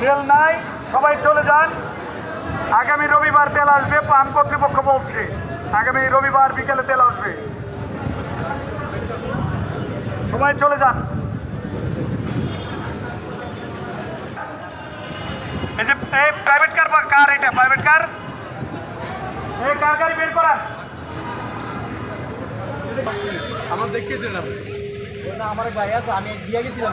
তেল নাই, সবাই চলে যান। আগামী রবিবার তেল আসবে, পাম কর্তৃপক্ষ বলছে আগামী রবিবার বিকেলে তেল আসবে, সবাই চলে যান। এই যে প্রাইভেট কার এটা প্রাইভেট কার, এই কার গাড়ি বের করান। আমার দেখতেছেন না আমার ভাই আছে, আমি দিয়ে গেছিলাম।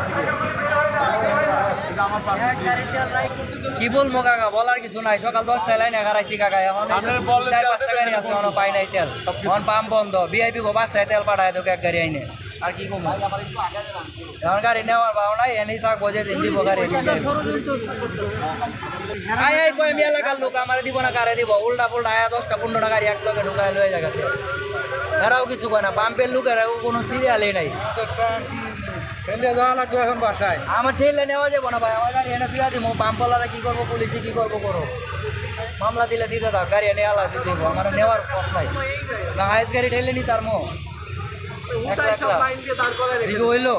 কি বলবো কাকা, বলার কিছু নাই। সকাল 10টায় লাইনে হারাইছি কাকা, এখন 4-5টা গাড়ি আছে, এখনো পাই নাই তেল। এখন পাম্প বন্ধ, ভিআইপি গো বাসায় তেল পাঠায় তোকে এক গাড়ি আইনে। আর কি কমো, এখন গাড়ি নেওয়ার ভাব নাই, এনেই থাকবো যে দিন দিব গাড়ি। আয় কয় আমি এলাকার লোক, আমার দিব না কারে দিব, উল্টা পুল্টা আয়া 10টা-15টা গাড়ি এক লগে ঢুকায় লয়ে জায়গাতে। এরাও কিছু কয় না, পাম্পের লোক এরাও কোনো সিরিয়ালই নাই। আমার ঠেলে নেওয়া যাবো না ভাই, আমার গাড়ি এনে তুই দিব। পাম্পওয়ালারা কি করবো, পুলিশে কি করবো করো, মামলা দিলে দিতে থাক, গাড়ি এনে আলা দিতে দিব। আমার নেওয়ার পথ নাই, না হাইস গাড়ি ঠেলে নি তার মো হইলো।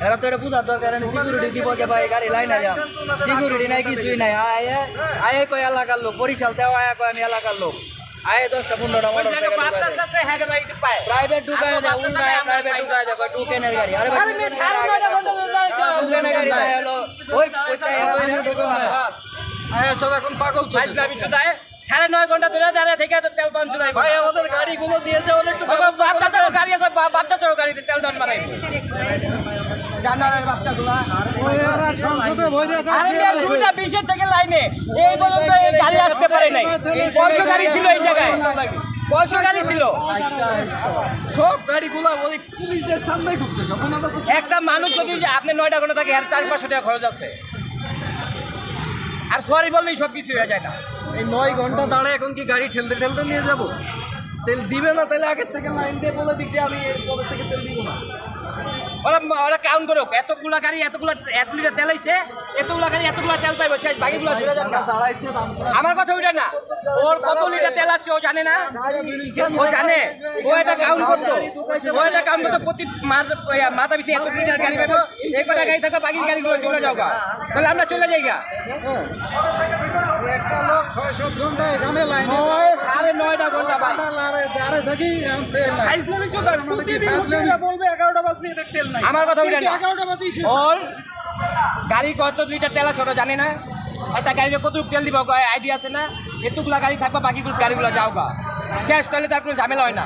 এরা তো এটা বুঝার দরকার, সিকিউরিটি দিব যে ভাই গাড়ি লাইনে যাম, সিকিউরিটি নাই, কিছুই নাই। আয় কয় এলাকার লোক, বরিশাল তেও আয়া কয় আমি এলাকার লোক। আয় 10টা-15টা মোটরসাইকেল প্রাইভেট ঢুকায় দেয়, উল্টা প্রাইভেট ঢুকায় দেয়, টুকেনের গাড়ি। আরে টুকেনের গাড়ি তাই হলো ওই সব এখন পাগল চলছে। 9.5 ঘন্টা ধরে দাঁড়িয়ে থেকে তেল পান চুলাই। ভাই আমাদের গাড়িগুলো দিয়ে যাও একটু, গাড়ি আছে, বাচ্চা চো গাড়িতে তেল দান মারাই জানারের বাচ্চাগুলা। আরে 2:20 থেকে লাইনে এই পর্যন্ত এই গাড়ি আসতে পারে নাই। 500 গাড়ি ছিল এই জায়গায়, 500 গাড়ি ছিল। সব গাড়িগুলো ওই পুলিশদের সামনে ঢুকছে সব। একটা মানুষ যদি আপনি 9টা ঘন্টা থাকে, আর 400-500 টাকা খরচ আছে। আর সরি বললেই সব কিছু হয়ে যায় না। এই 9 ঘন্টা দাঁড়ায় এখন কি গাড়ি ঠেলতে ঠেলতে নিয়ে যাব? তেল দিবে না, তাহলে আগের থেকে লাইন দিয়ে বলে দিচ্ছে আমি এর পরের থেকে তেল দিব না। ওরা কাউন্ট করো, এতগুলা গাড়ি 1 লিটার তেল আইছে, এতগুলা গাড়ি এতগুলা তেল পাইবো, শেষ বাকিগুলো সরে যাবে। দাঁড়াইছে আমার কথা ওইটা না, ওর কত লিটার তেল আসছে ও জানে না, ও জানে, ও এটা কাউন্ট করতো, প্রতি মাথা পিছিয়ে 1 লিটার গাড়ি পাইবো, এই কটা গাড়ি থাকো, বাকি গাড়িগুলো চলে যাও গা, তাহলে আমরা চলে যাই গা। একটা লোক 6-7 ঘন্টা এখানে লাইনে 9.5 ঘন্টা ভাই দাঁড়ে থাকি আমার কথা ওইটা না। ওর গাড়ি কত লিটার তেল আছে ওটা জানে না, একটা গাড়িতে কতটুকু তেল দিব আইডিয়া আছে না, এতগুলা গাড়ি থাকবা, বাকিগুলো গাড়িগুলো যাও গা, শেষ, তাহলে তার কোনো ঝামেলা হয় না।